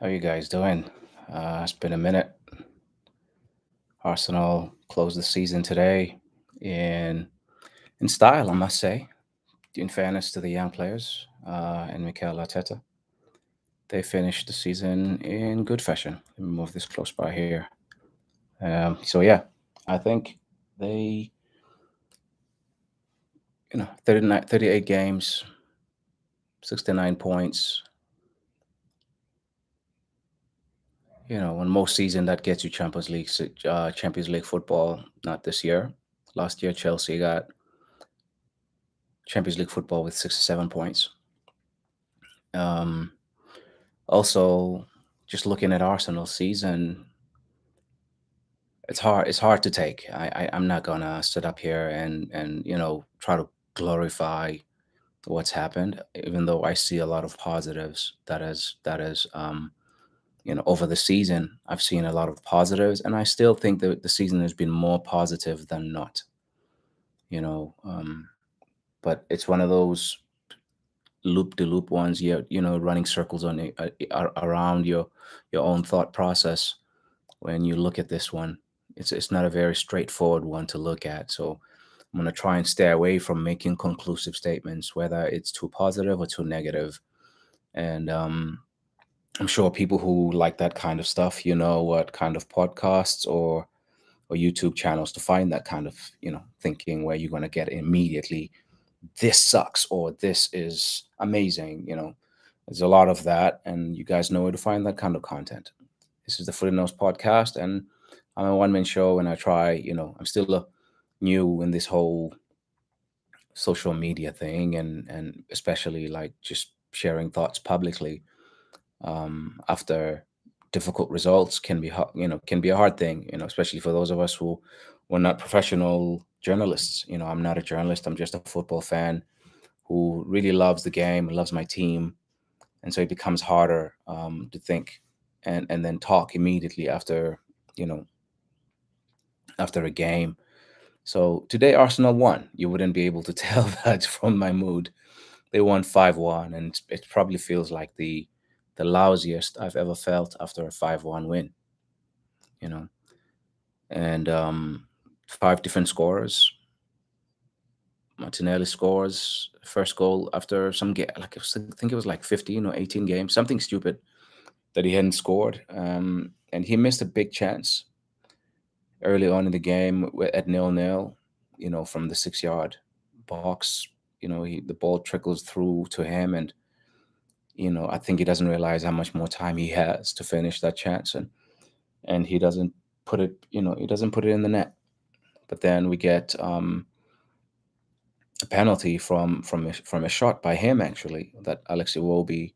How you guys doing? It's been a minute. Arsenal closed the season today in in style, I must say. In fairness to the young players and Mikel Arteta, they finished the season in good fashion. Let me move this close by here. So yeah, I think they, 39, 38 games, 69 points. In most season that gets you Champions League football. Not this year. Last year Chelsea got Champions League football with 67 points. Um, Also, just looking at Arsenal's season, it's hard. It's hard to take. I'm not gonna sit up here and try to glorify what's happened, even though I see a lot of positives. Over the season, I've seen a lot of positives, and I still think that the season has been more positive than not. You know, um, but it's one of those loop de loop ones. You're running circles around your own thought process when you look at this one. It's not a very straightforward one to look at. So I'm going to try and stay away from making conclusive statements, whether it's too positive or too negative. And I'm sure people who like that kind of stuff, what kind of podcasts or YouTube channels to find that kind of thinking where you're going to get immediately this sucks or this is amazing. There's a lot of that, and you guys know where to find that kind of content. This is the Foot and Nose podcast, and I'm a one man show, and I try. I'm still new in this whole social media thing, and especially like just sharing thoughts publicly after difficult results can be a hard thing. Especially for those of us who were not professional journalists. I'm not a journalist. I'm just a football fan who really loves the game, loves my team, and so it becomes harder to think and then talk immediately you know after a game. So today Arsenal won. You wouldn't be able to tell that from my mood. They won 5-1, and it probably feels like the lousiest I've ever felt after a 5-1 win. You know, and five different scorers. Martinelli scores first goal after some game, like I think it was like 15 or 18 games, something stupid that he hadn't scored. And he missed a big chance early on in the game at 0-0, from the 6 yard box. The ball trickles through to him, and I think he doesn't realize how much more time he has to finish that chance, and he doesn't put it in the net. But then we get a penalty from a shot by him, actually, that Alex Iwobi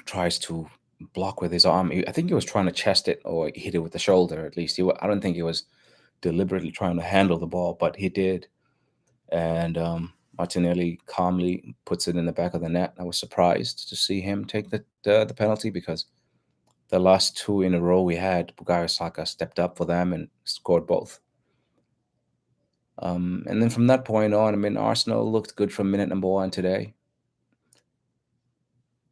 tries to block with his arm. I think he was trying to chest it or hit it with the shoulder. At least I don't think he was deliberately trying to handle the ball, but he did. And Martinelli calmly puts it in the back of the net. I was surprised to see him take the penalty, because the last two in a row we had, Bukayo Saka stepped up for them and scored both. And then from that point on, I mean, Arsenal looked good from minute number one today.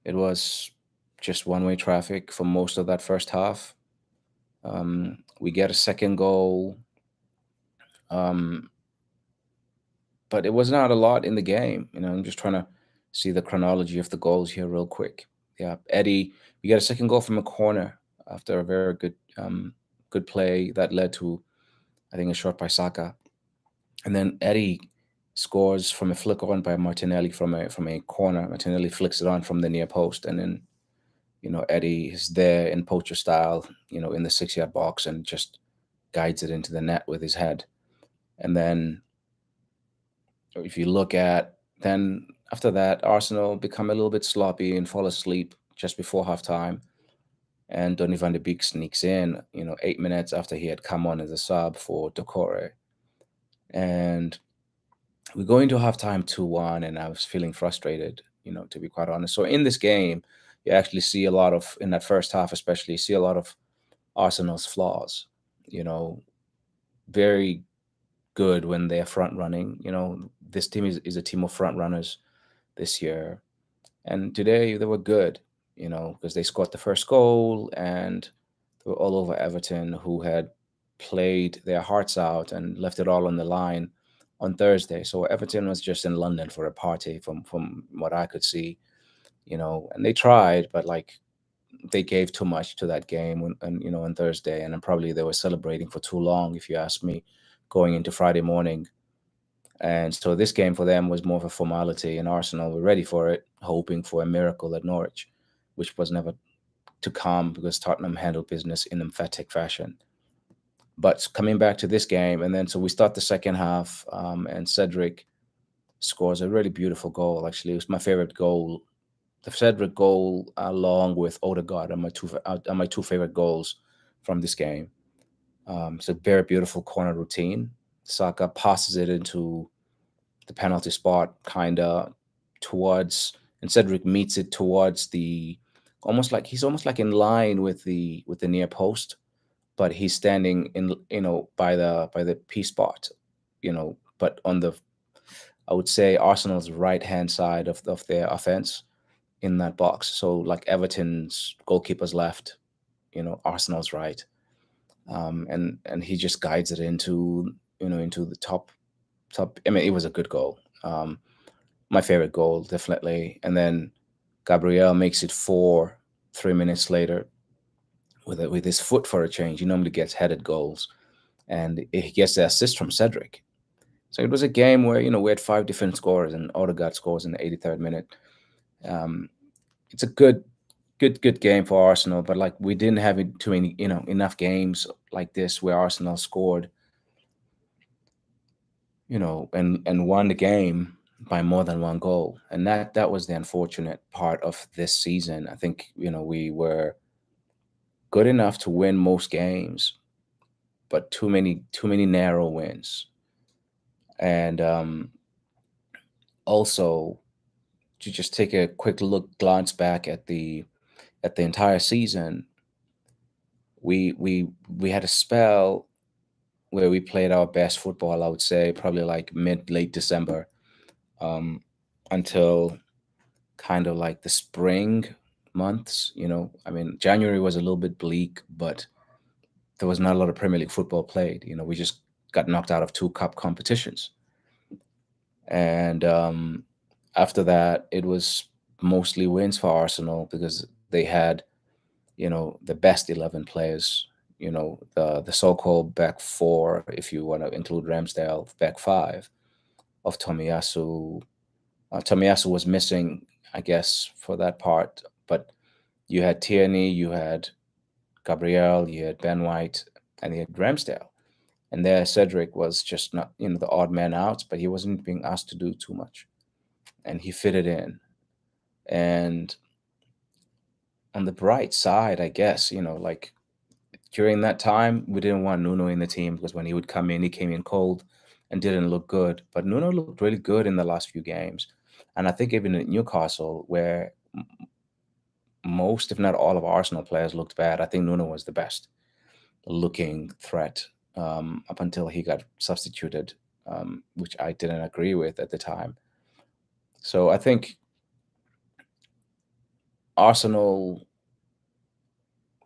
It was just one-way traffic for most of that first half. We get a second goal, um, but it was not a lot in the game. I'm just trying to see the chronology of the goals here real quick. Yeah, Eddie, we get a second goal from a corner after a very good play that led to, I think, a shot by Saka, and then Eddie scores from a flick on by Martinelli from a corner. Martinelli flicks it on from the near post, and then Eddie is there in poacher style, in the 6 yard box, and just guides it into the net with his head. And then if you look at, then after that, Arsenal become a little bit sloppy and fall asleep just before halftime. And Donny van de Beek sneaks in, 8 minutes after he had come on as a sub for Decore. And we go into halftime 2-1, and I was feeling frustrated, to be quite honest. So in this game, you actually see a lot of, in that first half especially, you see a lot of Arsenal's flaws. You know, very good when they're front running. This team is a team of front runners this year, and today they were good. because they scored the first goal and they were all over Everton, who had played their hearts out and left it all on the line on Thursday. So Everton was just in London for a party, from what I could see, and they tried, but like they gave too much to that game on Thursday, and then probably they were celebrating for too long, if you ask me, going into Friday morning. And so this game for them was more of a formality, and Arsenal were ready for it, hoping for a miracle at Norwich, which was never to come because Tottenham handled business in emphatic fashion. But coming back to this game, and then so we start the second half, and Cedric scores a really beautiful goal. Actually, it was my favorite goal. The Cedric goal, along with Odegaard, are my two favorite goals from this game. It's a very beautiful corner routine. Saka passes it into the penalty spot, kind of towards, and Cedric meets it towards the, almost like in line with the near post, but he's standing in, by the P spot, but on the, I would say, Arsenal's right hand side of their offense in that box. So like Everton's goalkeeper's left, Arsenal's right, and he just guides it into the top. I mean, it was a good goal. My favorite goal, definitely. And then Gabriel makes it 3 minutes later with his foot for a change. He normally gets headed goals, and he gets the assist from Cedric. So it was a game where we had five different scorers, and Odegaard scores in the 83rd minute. Um, it's a good game for Arsenal, but like we didn't have too many, enough games like this where Arsenal scored, and won the game by more than one goal. And that was the unfortunate part of this season. I think, we were good enough to win most games, but too many narrow wins. And also, to just take a quick glance back at the entire season, we had a spell where we played our best football, I would say, probably like mid late December, um, until kind of like the spring months. I mean, January was a little bit bleak, but there was not a lot of Premier League football played. We just got knocked out of two cup competitions, and after that, it was mostly wins for Arsenal because they had, the best 11 players. The so-called back four, if you want to include Ramsdale, back five of Tomiyasu. Tomiyasu was missing, I guess, for that part, but you had Tierney, you had Gabriel, you had Ben White, and you had Ramsdale. And there, Cedric was just not, the odd man out, but he wasn't being asked to do too much, and he fitted in. And on the bright side, I guess, like during that time, we didn't want Nuno in the team because when he would come in, he came in cold and didn't look good. But Nuno looked really good in the last few games. And I think even at Newcastle, where most, if not all, of Arsenal players looked bad, I think Nuno was the best looking threat, up until he got substituted, which I didn't agree with at the time. So I think Arsenal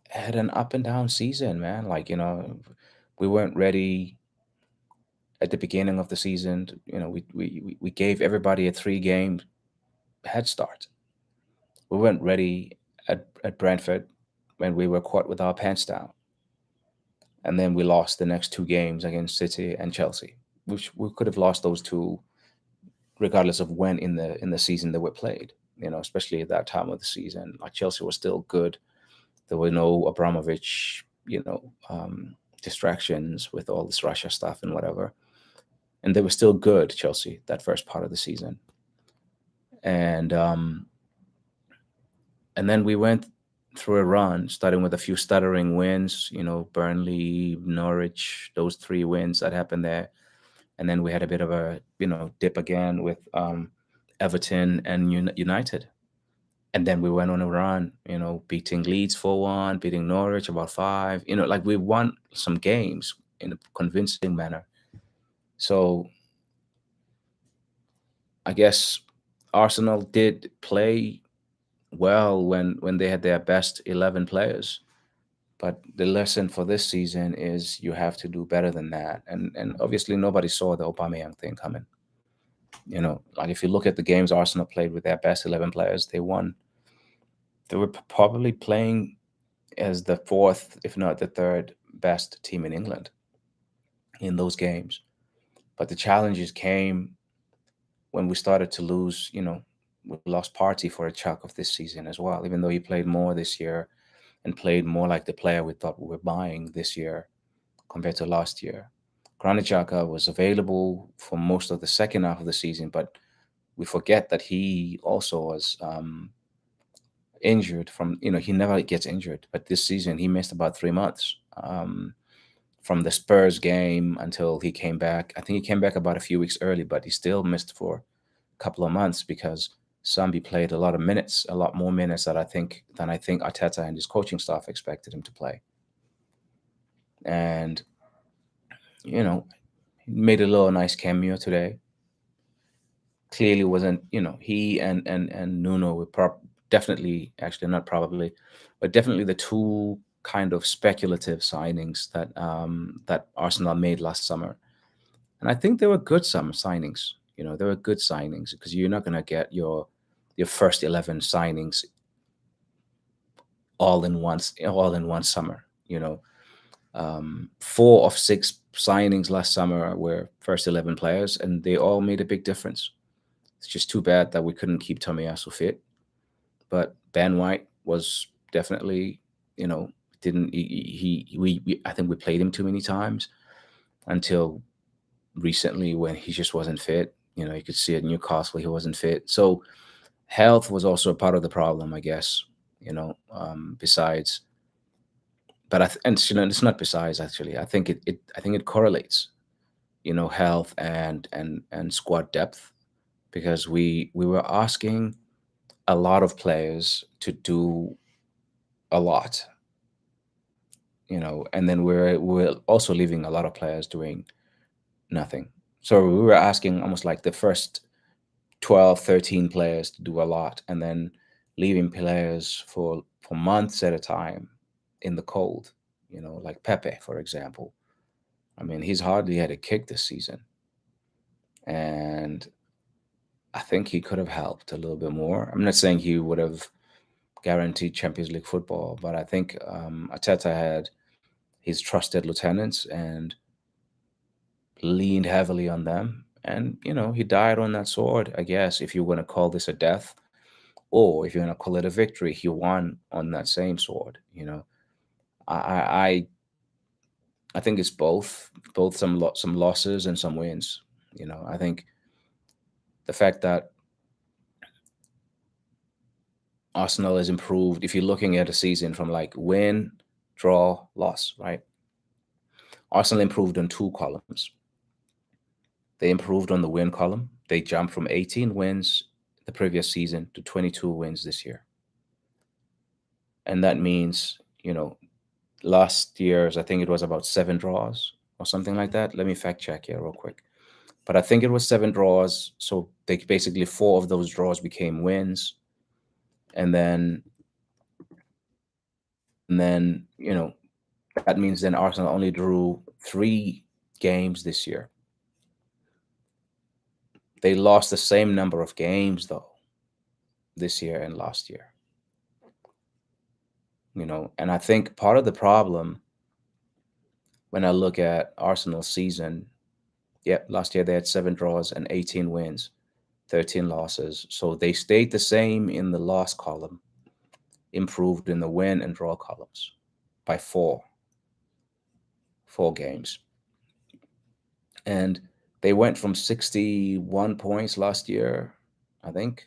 had an up and down season, man. Like, we weren't ready at the beginning of the season. We gave everybody a 3-game head start. We weren't ready at Brentford when we were caught with our pants down. And then we lost the next 2 games against City and Chelsea, which we could have lost those two regardless of when in the season they were played. Especially at that time of the season, like Chelsea was still good. There were no Abramovich, distractions with all this Russia stuff and whatever, and they were still good, Chelsea, that first part of the season. And then we went through a run, starting with a few stuttering wins, Burnley, Norwich, those 3 wins that happened there. And then we had a bit of a, dip again with Everton and United. And then we went on a run, beating Leeds 4-1, beating Norwich about 5, like we won some games in a convincing manner. So I guess Arsenal did play well when they had their best 11 players. But the lesson for this season is you have to do better than that. And obviously nobody saw the Aubameyang thing coming. Like if you look at the games Arsenal played with their best 11 players, they won. They were probably playing as the fourth, if not the third best team in England in those games. But the challenges came when we started to lose. We lost Party for a chunk of this season as well, even though he played more this year and played more like the player we thought we were buying this year compared to last year. Granit Xhaka was available for most of the second half of the season, but we forget that he also was injured he never gets injured, but this season he missed about 3 months from the Spurs game until he came back. I think he came back about a few weeks early, but he still missed for a couple of months because Sambi played a lot of minutes, a lot more minutes than I think Arteta and his coaching staff expected him to play. And he made a little nice cameo today. Clearly wasn't, he and Nuno were definitely, actually not probably, but definitely the two kind of speculative signings that Arsenal made last summer. And I think they were good summer signings. They were good signings because you're not going to get your first 11 signings all in one summer. 4 of 6 signings last summer were first 11 players, and they all made a big difference. It's just too bad that we couldn't keep Tomiyasu fit. But Ben White was definitely, you know, didn't we I think we played him too many times until recently when he just wasn't fit. You could see at Newcastle he wasn't fit. So health was also a part of the problem, I guess. Besides, but it's not besides actually. I think it correlates. Health and squad depth, because we were asking a lot of players to do a lot, and then we're also leaving a lot of players doing nothing. So we were asking almost like the first 12, 13 players to do a lot, and then leaving players for months at a time in the cold, like Pepe, for example. I mean, he's hardly had a kick this season. And I think he could have helped a little bit more. I'm not saying he would have guaranteed Champions League football, but I think Arteta had his trusted lieutenants and leaned heavily on them. And, he died on that sword, I guess, if you want to call this a death, or if you want to call it a victory, he won on that same sword. I I I I think it's both some losses and some wins. I think the fact that Arsenal has improved, if you're looking at a season from like win, draw, loss, right? Arsenal improved on 2 columns. They improved on the win column. They jumped from 18 wins the previous season to 22 wins this year. And that means, last year's, I think it was about 7 draws or something like that. Let me fact check here real quick. But I think it was 7 draws. So they basically 4 of those draws became wins. And then, that means then Arsenal only drew 3 games this year. They lost the same number of games though this year and last year. And I think part of the problem when I look at Arsenal's season, yeah, last year they had 7 draws and 18 wins, 13 losses. So they stayed the same in the loss column, improved in the win and draw columns by four games. And they went from 61 points last year, I think,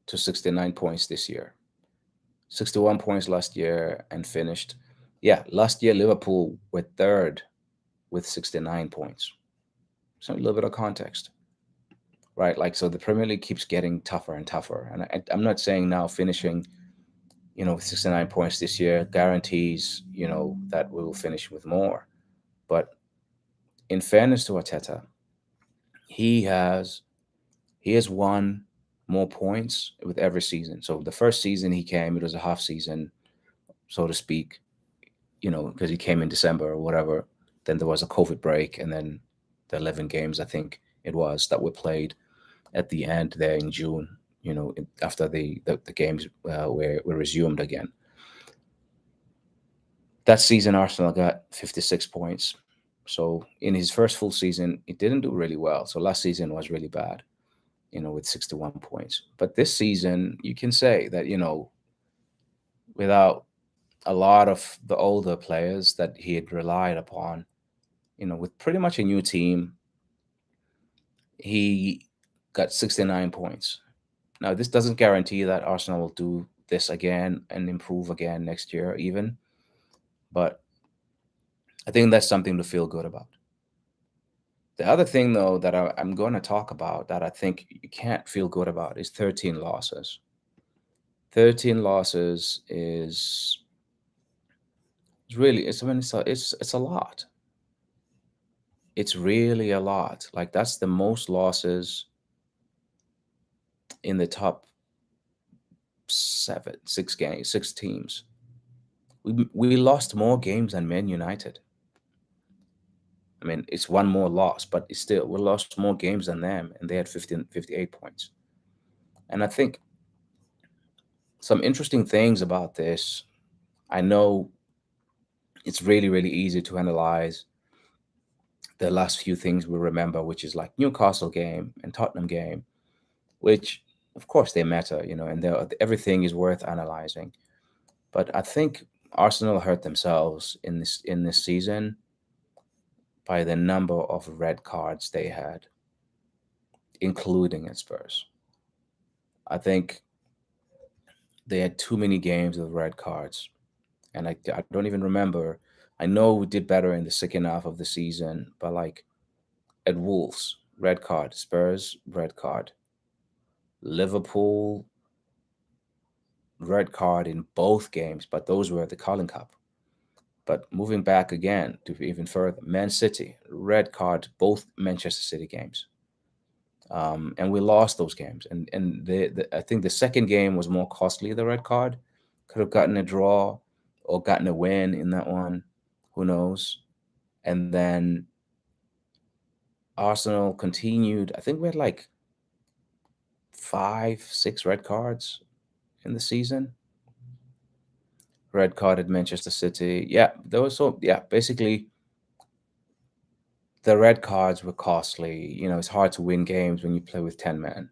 to 69 points this year. 61 points last year and finished. Yeah, last year Liverpool were third with 69 points. So a little bit of context, right? Like, so the Premier League keeps getting tougher and tougher. And I'm not saying now finishing, with 69 points this year guarantees, that we will finish with more. But in fairness to Arteta, he has won more points with every season. So the first season he came, it was a half season, so to speak, because he came in December or whatever. Then there was a COVID break, and then the 11 games, I think it was, that were played at the end there in June, after the games were resumed again. That season, Arsenal got 56 points. So in his first full season, it didn't do really well. So last season was really bad, with 61 points. But this season, you can say that, without a lot of the older players that he had relied upon, with pretty much a new team, he got 69 points. Now, this doesn't guarantee that Arsenal will do this again and improve again next year, even. But I think that's something to feel good about. The other thing, though, that I'm going to talk about that I think you can't feel good about is 13 losses. 13 losses is really, I mean, it's a lot. It's really a lot. Like, that's the most losses in the top six teams. We lost more games than Man United. I mean, it's one more loss, but it's still, we lost more games than them, and they had 58 points. And I think some interesting things about this, I know it's really, really easy to analyze the last few things we remember, which is like Newcastle game and Tottenham game, which of course they matter, and everything is worth analyzing. But I think Arsenal hurt themselves in this season by the number of red cards they had, including at Spurs. I think they had too many games with red cards, and I don't even remember. I know we did better in the second half of the season, but like at Wolves, red card, Spurs, red card, Liverpool, red card in both games, but those were the Carling Cup. But moving back again to even further, Man City, red card, both Manchester City games. And we lost those games. And I think the second game was more costly, the red card. Could have gotten a draw or gotten a win in that one. Who knows? And then Arsenal continued. I think we had like 5, 6 red cards in the season. Red card at Manchester City. Yeah, there was basically the red cards were costly. It's hard to win games when you play with 10 men.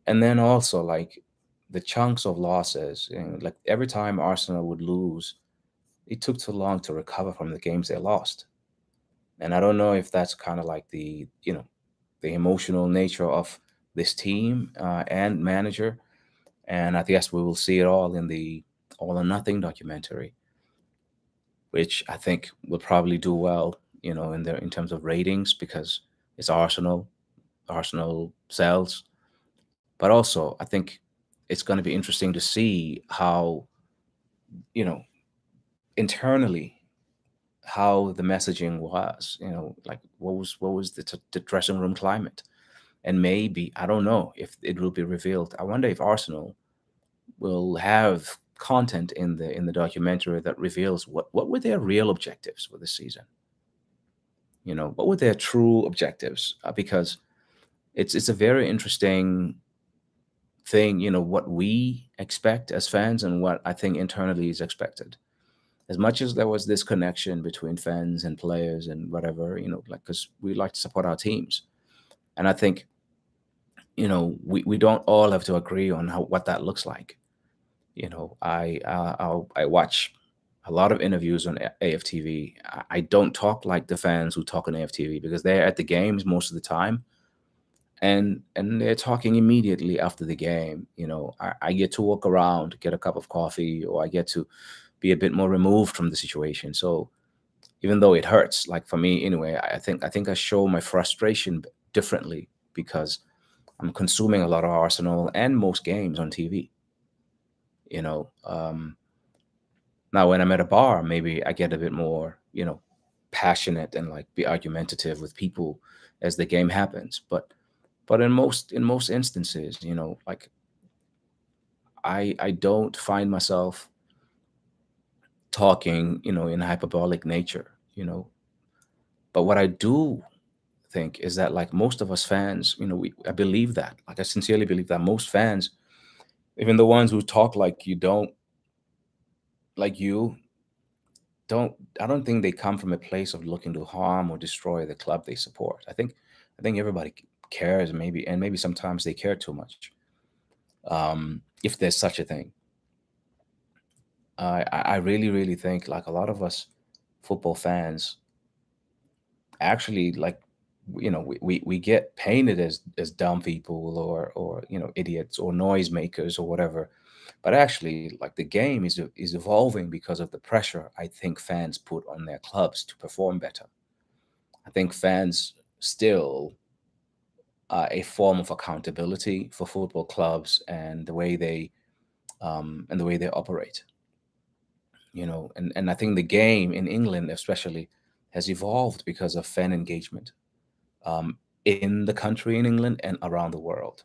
And then also like the chunks of losses, like every time Arsenal would lose, it took too long to recover from the games they lost. And I don't know if that's kind of like the emotional nature of this team and manager. And I guess we will see it all in the All or Nothing documentary, which I think will probably do well, in terms of ratings because it's Arsenal. Arsenal sells, but also I think it's going to be interesting to see how, you know, internally how the messaging was, like what was the dressing room climate, and maybe I don't know if it will be revealed. I wonder if Arsenal will have content in the documentary that reveals what were their real objectives for this season. What were their true objectives? Because it's a very interesting thing, what we expect as fans and what I think internally is expected. As much as there was this connection between fans and players and whatever, like because we like to support our teams, and I think we don't all have to agree on what that looks like. I watch a lot of interviews on AFTV. I don't talk like the fans who talk on AFTV because they're at the games most of the time, and they're talking immediately after the game. I get to walk around, get a cup of coffee, or I get to be a bit more removed from the situation. So even though it hurts, like for me anyway, I think I show my frustration differently because I'm consuming a lot of Arsenal and most games on TV. You know, Now when I'm at a bar, maybe I get a bit more, passionate and like be argumentative with people as the game happens. But But in most instances, like I don't find myself talking, in hyperbolic nature, But what I do think is that, like, most of us fans, I believe that, like, I sincerely believe that most fans, even the ones who talk like you don't I don't think they come from a place of looking to harm or destroy the club they support. I think everybody cares, maybe, and maybe sometimes they care too much. If there's such a thing. I really, really think, like, a lot of us football fans actually, like, we get painted as dumb people, or idiots or noisemakers or whatever. But actually, like, the game is evolving because of the pressure I think fans put on their clubs to perform better. I think fans still are a form of accountability for football clubs and the way they operate. And I think the game in England especially has evolved because of fan engagement, in the country, in England, and around the world.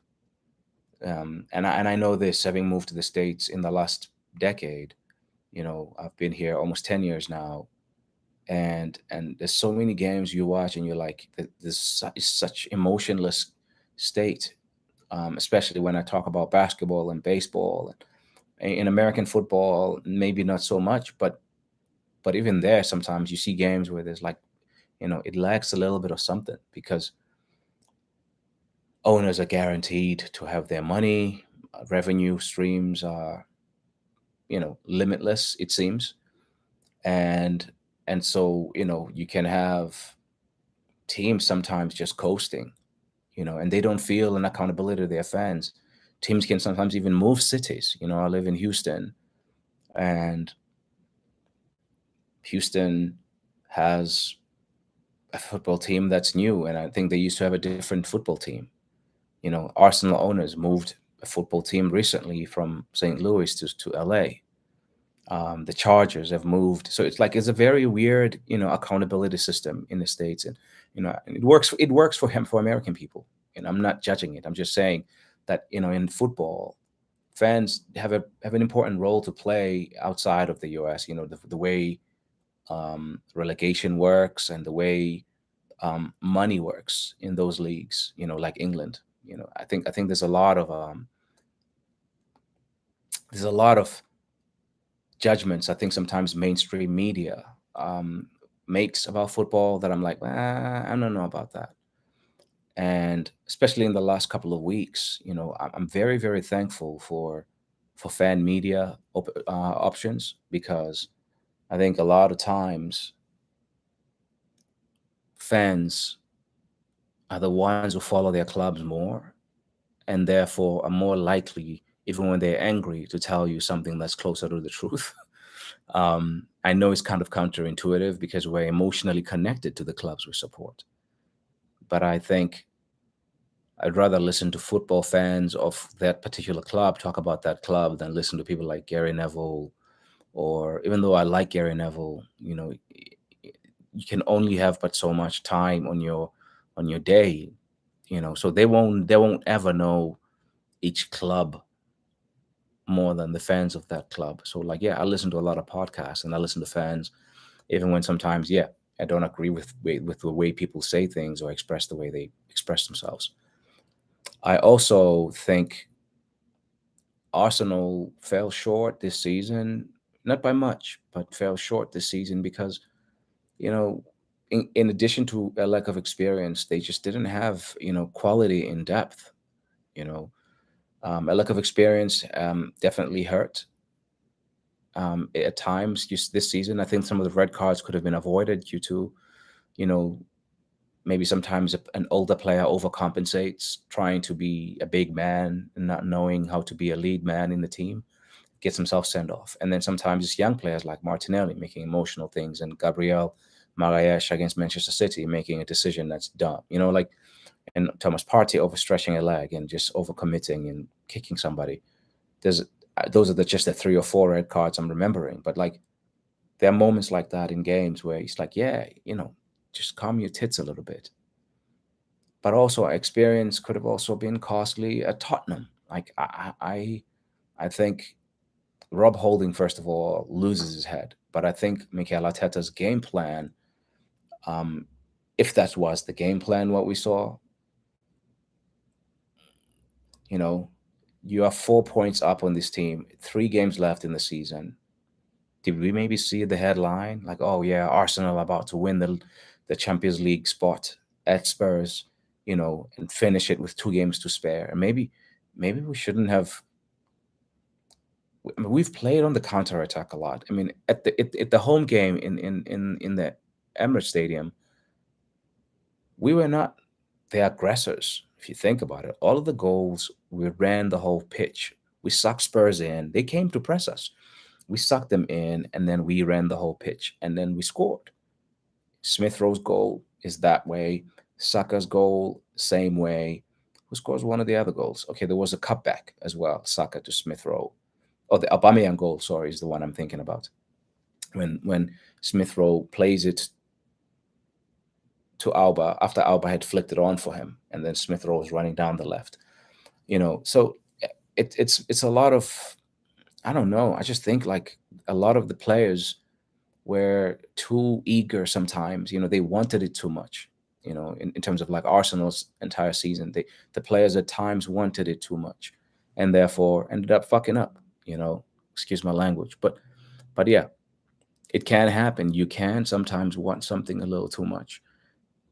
And I know this, having moved to the States in the last decade. I've been here almost 10 years now, and there's so many games you watch and you're like, is such emotionless state, especially when I talk about basketball and baseball. And in American football, maybe not so much, but even there, sometimes you see games where there's, like, it lacks a little bit of something, because owners are guaranteed to have their money. Revenue streams are, limitless, it seems. And so, you can have teams sometimes just coasting, and they don't feel an accountability to their fans. Teams can sometimes even move cities. I live in Houston, and Houston has a football team that's new, and I think they used to have a different football team. Arsenal owners moved a football team recently from St. Louis to LA. The Chargers have moved, so it's a very weird, accountability system in the States. And it works for him, for American people. And I'm not judging it. I'm just saying that, in football, fans have an important role to play outside of the U.S. The way, relegation works, and the way, money works in those leagues. Like England. I think there's a lot of judgments I think sometimes mainstream media, makes about football, that I'm like, I don't know about that. And especially in the last couple of weeks, I'm very, very thankful for fan media options, because I think a lot of times fans are the ones who follow their clubs more, and therefore are more likely, even when they're angry, to tell you something that's closer to the truth. I know it's kind of counterintuitive, because we're emotionally connected to the clubs we support. But I think I'd rather listen to football fans of that particular club talk about that club than listen to people like Gary Neville. Or, even though I like Gary Neville, you can only have but so much time on your day. So they won't ever know each club more than the fans of that club. So, like, yeah, I listen to a lot of podcasts, and I listen to fans, even when sometimes, yeah, I don't agree with the way people say things or express the way they express themselves. I also think Arsenal fell short this season, not by much, but fell short this season because, you know, in addition to a lack of experience, they just didn't have, quality in depth. You know, a lack of experience, definitely hurt, at times. Just this season, I think some of the red cards could have been avoided due to, you know, maybe sometimes an older player overcompensates, trying to be a big man and not knowing how to be a lead man in the team, gets himself sent off. And then sometimes it's young players like Martinelli making emotional things, and Gabriel Magalhaes against Manchester City making a decision that's dumb. Like, and Thomas Partey overstretching a leg and just overcommitting and kicking somebody. There's Those are just the three or four red cards I'm remembering. But, like, there are moments like that in games where it's like, yeah, just calm your tits a little bit. but also our experience could have also been costly at Tottenham. Like I think Rob Holding, first of all, loses his head. But I think Mikel Arteta's game plan, um, if that was the game plan, what we saw, you know, you are 4 points up on this team, 3 games left in the season. Did we maybe see the headline like, "Oh yeah, Arsenal about to win the Champions League spot at Spurs," and finish it with 2 games to spare? And maybe we shouldn't have. I mean, we've played on the counter attack a lot. I mean, at the home game in the Emirates Stadium, we were not the aggressors. If you think about it, all of the goals we ran the whole pitch. We sucked Spurs in. They came to press us. We sucked them in, and then we ran the whole pitch, and then we scored. Smith Rowe's goal is that way. Saka's goal, same way. Who scores one of the other goals? Okay, there was a cutback as well, Saka to Smith Rowe. Oh, the Aubameyang goal, sorry, is the one I'm thinking about. When Smith Rowe plays it to Alba after Alba had flicked it on for him, and then Smith Rowe was running down the left. So it's a lot of, I don't know. I just think like a lot of the players were too eager sometimes. They wanted it too much. In terms of like Arsenal's entire season, the players at times wanted it too much, and therefore ended up fucking up. Excuse my language, but yeah, it can happen. You can sometimes want something a little too much.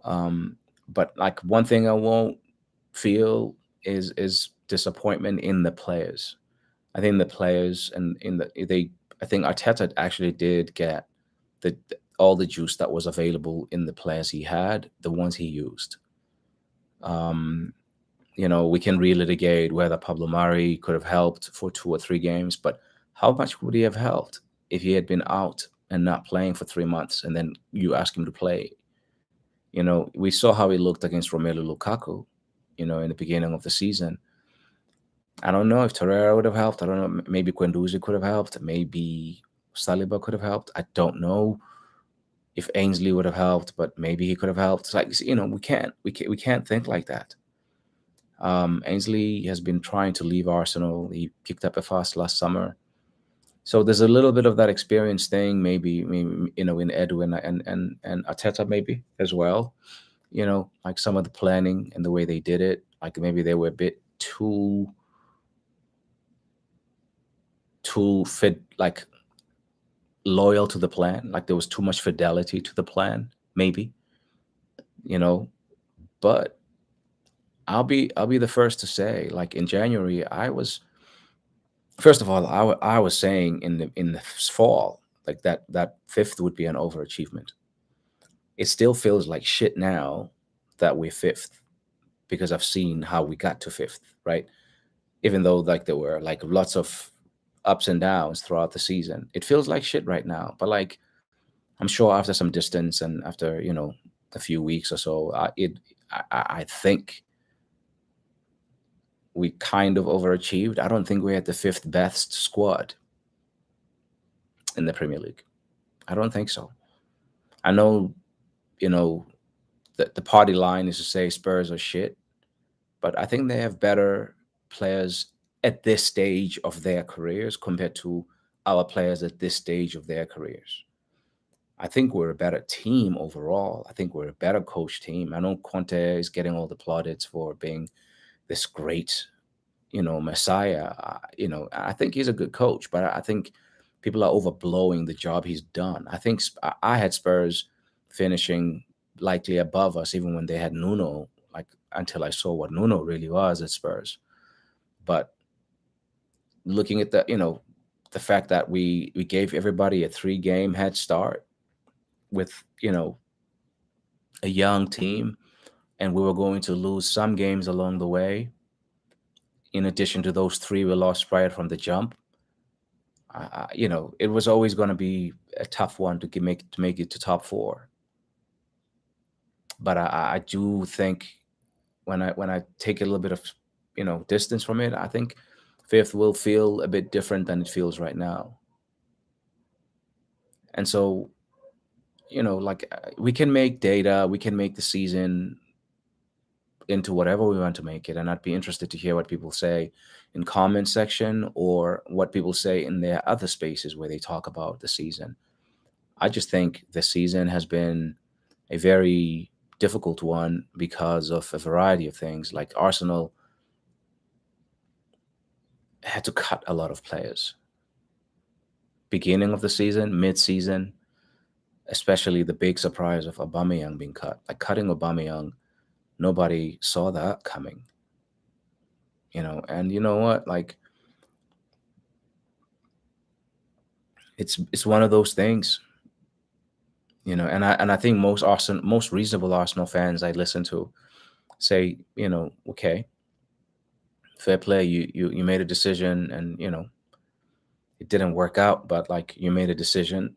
Um, but like one thing I won't feel is disappointment in the players. I think the players and in the they I think Arteta actually did get all the juice that was available in the players he had, the ones he used. Um, we can relitigate whether Pablo Mari could have helped for 2 or 3 games, but how much would he have helped if he had been out and not playing for 3 months, and then you ask him to play? We saw how he looked against Romelu Lukaku, in the beginning of the season. I don't know if Torreira would have helped. I don't know. Maybe Guendouzi could have helped. Maybe Saliba could have helped. I don't know if Ainsley would have helped, but maybe he could have helped. It's like, we can't think like that. Ainsley has been trying to leave Arsenal. He kicked up a fuss last summer, so there's a little bit of that experience thing. Maybe in Edwin and Arteta maybe as well. Like some of the planning and the way they did it. Like maybe they were a bit too fit, like loyal to the plan. Like there was too much fidelity to the plan. Maybe you know, but I'll be the first to say, like in January, I was first of all, I was saying in the fall, like that fifth would be an overachievement. It still feels like shit now that we're fifth because I've seen how we got to fifth, right? Even though like there were like lots of ups and downs throughout the season, it feels like shit right now. But like I'm sure after some distance and after a few weeks or so, I think we kind of overachieved. I don't think we had the fifth best squad in the Premier League. I don't think so. I know, you know, the party line is to say Spurs are shit, but I think they have better players at this stage of their careers compared to our players at this stage of their careers. I think we're a better team overall. I think we're a better coach team. I know Conte is getting all the plaudits for being this great Messiah. I think he's a good coach, but I think people are overblowing the job he's done. I think I had Spurs finishing likely above us, even when they had Nuno. Like until I saw what Nuno really was at Spurs. But looking at the fact that we gave everybody a 3-game head start with a young team, and we were going to lose some games along the way. In addition to those 3 we lost right from the jump, it was always going to be a tough one to make it to top 4. But I do think when I take a little bit of distance from it, I think fifth will feel a bit different than it feels right now. And so like we can make data, we can make the season into whatever we want to make it. And I'd be interested to hear what people say in comment section or what people say in their other spaces where they talk about the season. I just think the season has been a very difficult one because of a variety of things. Like Arsenal had to cut a lot of players. Beginning of the season, mid-season, especially the big surprise of Aubameyang being cut. Like cutting Aubameyang, nobody saw that coming. And you know what? Like it's one of those things. And I think most reasonable Arsenal fans I listen to say, okay, fair play, you made a decision, and it didn't work out, but like you made a decision.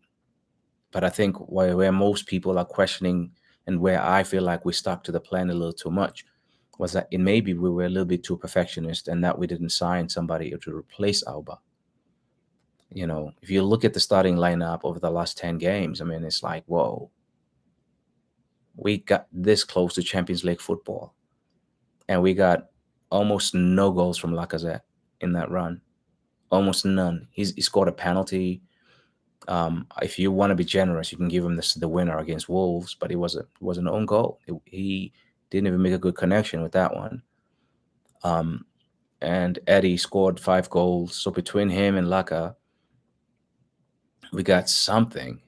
But I think where most people are questioning, and where I feel like we stuck to the plan a little too much, was that it maybe we were a little bit too perfectionist, and that we didn't sign somebody to replace Alba. If you look at the starting lineup over the last 10 games, I mean, it's like, whoa, we got this close to Champions League football, and we got almost no goals from Lacazette in that run. Almost none. He scored a penalty. If you want to be generous, you can give him the winner against Wolves, but it was an own goal. He didn't even make a good connection with that one. Um, and Eddie scored 5 goals. So between him and Laka, we got something,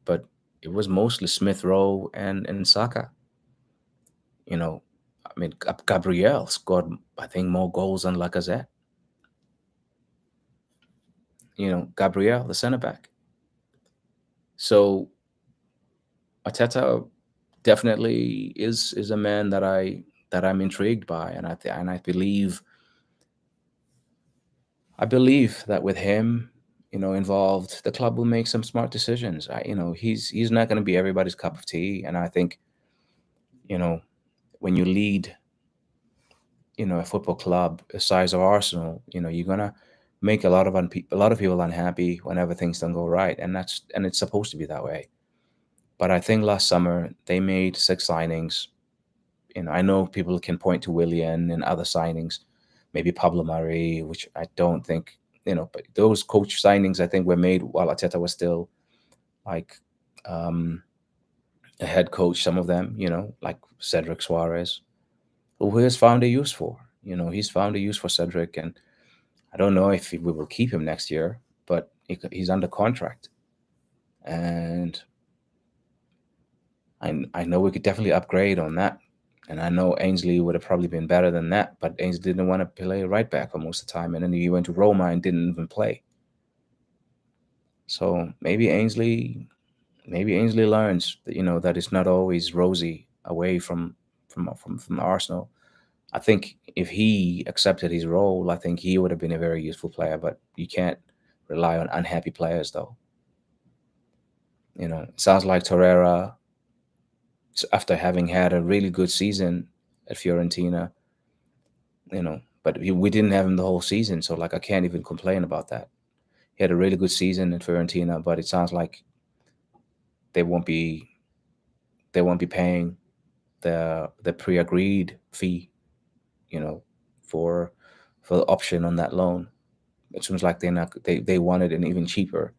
but it was mostly Smith Rowe and Saka. I mean, Gabriel scored, I think, more goals than Lacazette. Gabriel, the center back. So Arteta definitely is a man that I'm intrigued by, and I believe that with him, involved, the club will make some smart decisions. He's not going to be everybody's cup of tea, and I think, you know, when you lead, a football club the size of Arsenal, you're gonna make a lot of people unhappy whenever things don't go right, and it's supposed to be that way. But I think last summer they made 6 signings. I know people can point to Willian and other signings, maybe Pablo Mari, which I don't think, but those coach signings I think were made while Ateta was still like um, a head coach. Some of them, like Cedric Suarez, who he has found a use for. He's found a use for Cedric, and I don't know if we will keep him next year, but he's under contract, and I know we could definitely upgrade on that. And I know Ainsley would have probably been better than that, but Ainsley didn't want to play right back for most of the time. And then he went to Roma and didn't even play. So maybe Ainsley learns that, that it's not always rosy away from Arsenal. I think if he accepted his role, I think he would have been a very useful player, but you can't rely on unhappy players though. It sounds like Torreira, after having had a really good season at Fiorentina, but we didn't have him the whole season, so like I can't even complain about that. He had a really good season at Fiorentina, but it sounds like they won't be they won't be paying the pre-agreed fee, you know, for the option on that loan. It seems like they wanted an even cheaper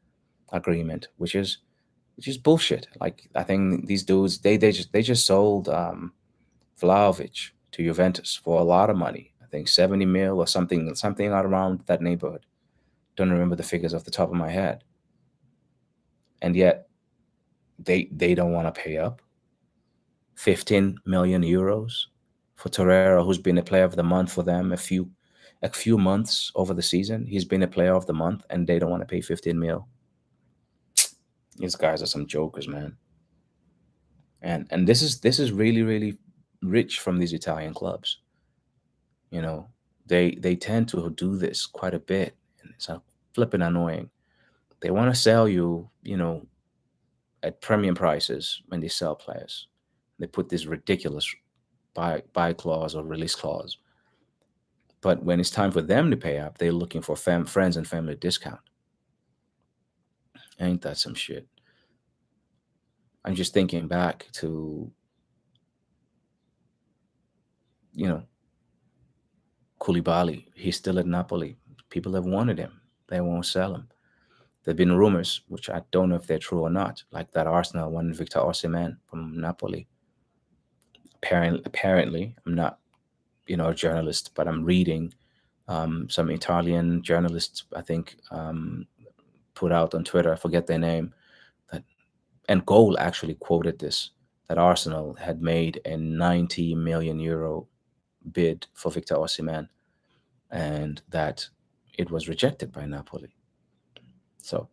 agreement, which is bullshit. Like I think these dudes they just sold Vlahovic to Juventus for a lot of money. I think 70 mil or something out around that neighborhood. Don't remember the figures off the top of my head. And yet they don't want to pay up 15 million euros for Torreira, who's been a player of the month for them a few months over the season. He's been a player of the month, and they don't want to pay 15 mil. These guys are some jokers, man. And this is really really rich from these Italian clubs. You know, they tend to do this quite a bit, and it's flipping annoying. They want to sell you, at premium prices when they sell players. They put this ridiculous buy clause or release clause. But when it's time for them to pay up, they're looking for friends and family discount. Ain't that some shit? I'm just thinking back to you know, Koulibaly, he's still at Napoli. People have wanted him. They won't sell him. There've been rumors, which I don't know if they're true or not, like that Arsenal wanted Victor Osimhen from Napoli. Apparently, I'm not, a journalist, but I'm reading some Italian journalists, I think, put out on Twitter, I forget their name, that and Goal actually quoted this, that Arsenal had made a 90 million euro bid for Victor Osimhen, and that it was rejected by Napoli. So,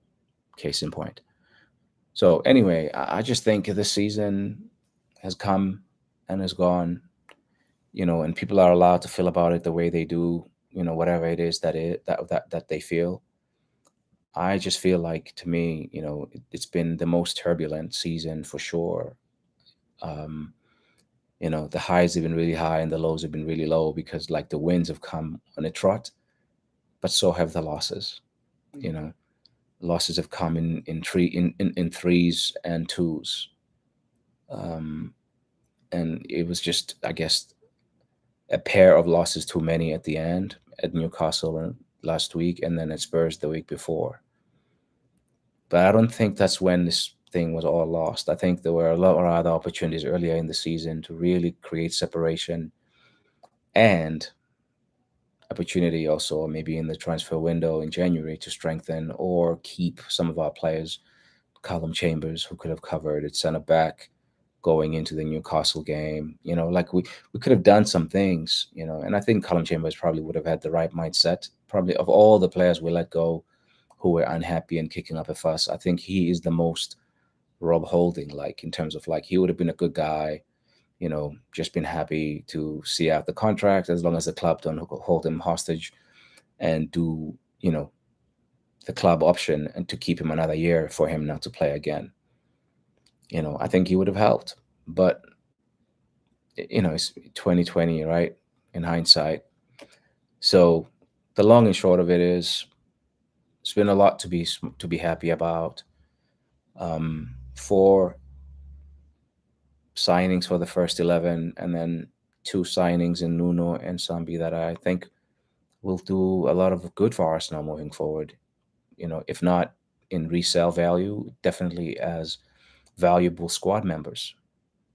case in point. So, anyway, I just think this season has come and has gone, and people are allowed to feel about it the way they do, whatever it is that they feel. I just feel like, to me, it's been the most turbulent season for sure. Um, the highs have been really high and the lows have been really low because, like, the wins have come on a trot, but so have the losses. You know, losses have come in threes and twos, um, and it was just, I guess, a pair of losses too many at the end at Newcastle last week, and then at Spurs the week before. But I don't think that's when this thing was all lost. I think there were a lot of other opportunities earlier in the season to really create separation, and opportunity also maybe in the transfer window in January to strengthen or keep some of our players. Callum Chambers, who could have covered at center back going into the Newcastle game. Like we could have done some things, and I think Callum Chambers probably would have had the right mindset. Probably of all the players we let go who were unhappy and kicking up a fuss, I think he is the most Rob Holding, like, in terms of, like, he would have been a good guy, just been happy to see out the contract as long as the club don't hold him hostage and do, the club option and to keep him another year for him not to play again. I think he would have helped. But, it's 2020, right? In hindsight. So the long and short of it is, it's been a lot to be happy about. Four signings for the first 11, and then two signings in Nuno and Sambi that I think will do a lot of good for Arsenal moving forward. If not in resale value, definitely as valuable squad members.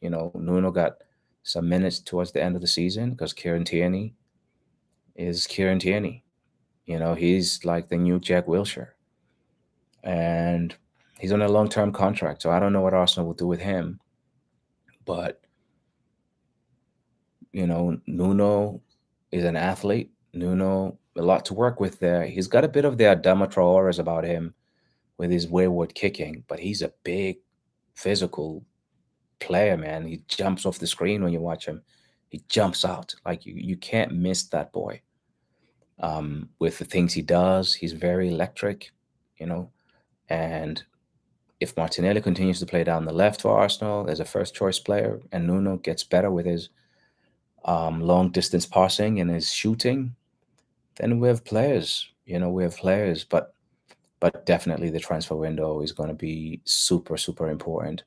Nuno got some minutes towards the end of the season because Kieran Tierney is Kieran Tierney. He's like the new Jack Wilshere. And he's on a long-term contract, so I don't know what Arsenal will do with him. But, Nuno is an athlete. Nuno, a lot to work with there. He's got a bit of the Adama Traores about him with his wayward kicking, but he's a big, physical player, man. He jumps off the screen when you watch him. He jumps out. Like, you can't miss that boy. With the things he does, he's very electric, and if Martinelli continues to play down the left for Arsenal as a first choice player, and Nuno gets better with his long distance passing and his shooting, then we have players. We have players, but definitely the transfer window is going to be super, super important.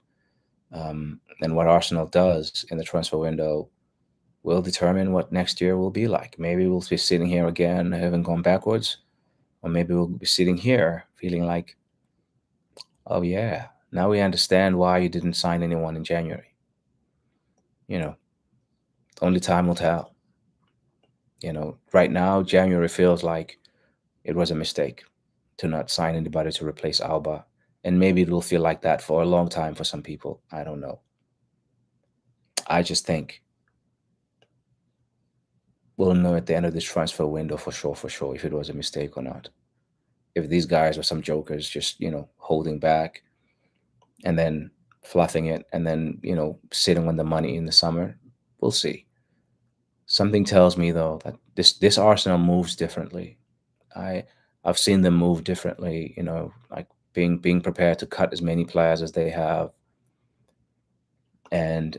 And what Arsenal does in the transfer window will determine what next year will be like. Maybe we'll be sitting here again, having gone backwards, or maybe we'll be sitting here feeling like, oh yeah, now we understand why you didn't sign anyone in January. Only time will tell. Right now, January feels like it was a mistake to not sign anybody to replace Alba. And maybe it will feel like that for a long time for some people. I don't know. I just think we'll know at the end of this transfer window for sure, if it was a mistake or not. If these guys were some jokers just, holding back and then fluffing it and then, sitting on the money in the summer, we'll see. Something tells me, though, that this Arsenal moves differently. I've seen them move differently, like being prepared to cut as many players as they have, and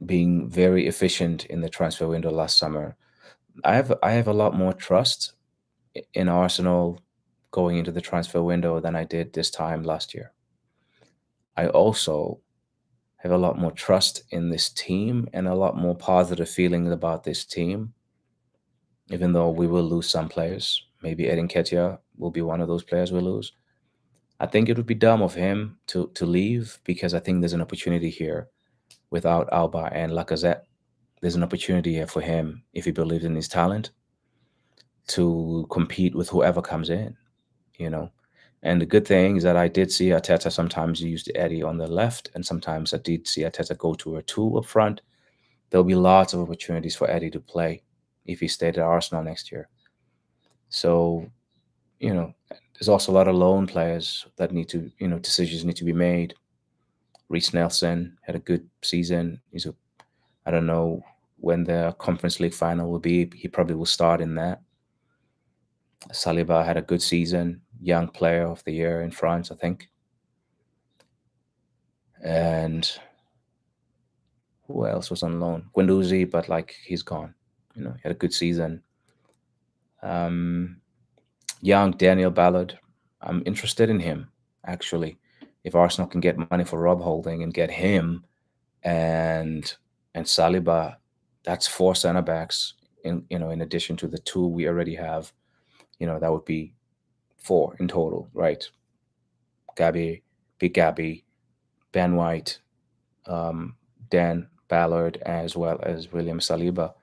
being very efficient in the transfer window last summer. I have a lot more trust in Arsenal going into the transfer window than I did this time last year. I also have a lot more trust in this team and a lot more positive feelings about this team, even though we will lose some players. Maybe Edin Ketia will be one of those players we lose. I think it would be dumb of him to leave because I think there's an opportunity here without Alba and Lacazette. There's an opportunity here for him, if he believes in his talent, to compete with whoever comes in, you know. And the good thing is that I did see Arteta sometimes use the Eddie on the left, and sometimes I did see Arteta go to a two up front. There'll be lots of opportunities for Eddie to play if he stayed at Arsenal next year. So, you know, there's also a lot of loan players that need to, decisions need to be made. Reece Nelson had a good season. I don't know when the Conference League final will be. He probably will start in that. Saliba had a good season, young player of the year in France, I think. And who else was on loan? Guendouzi, but like he's gone. He had a good season. Um, Young Daniel Ballard. I'm interested in him actually. If Arsenal can get money for Rob Holding and get him and Saliba, that's four center backs in addition to the two we already have. That would be four in total, right? Gabby, Big Gabby, Ben White, um, Dan Ballard, as well as William Saliba.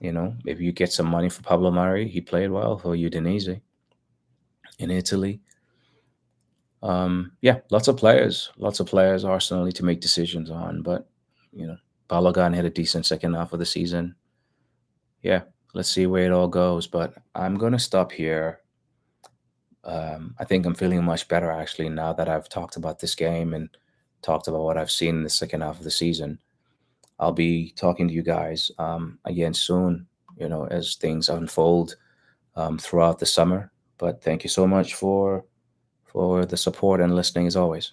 Maybe you get some money for Pablo Mari. He played well for Udinese in Italy. Yeah, lots of players Arsenal need to make decisions on, but Balogun had a decent second half of the season. Yeah, let's see where it all goes. But I'm gonna stop here. I think I'm feeling much better actually now that I've talked about this game and talked about what I've seen in the second half of the season. I'll be talking to you guys again soon, as things unfold throughout the summer. But thank you so much for the support and listening as always.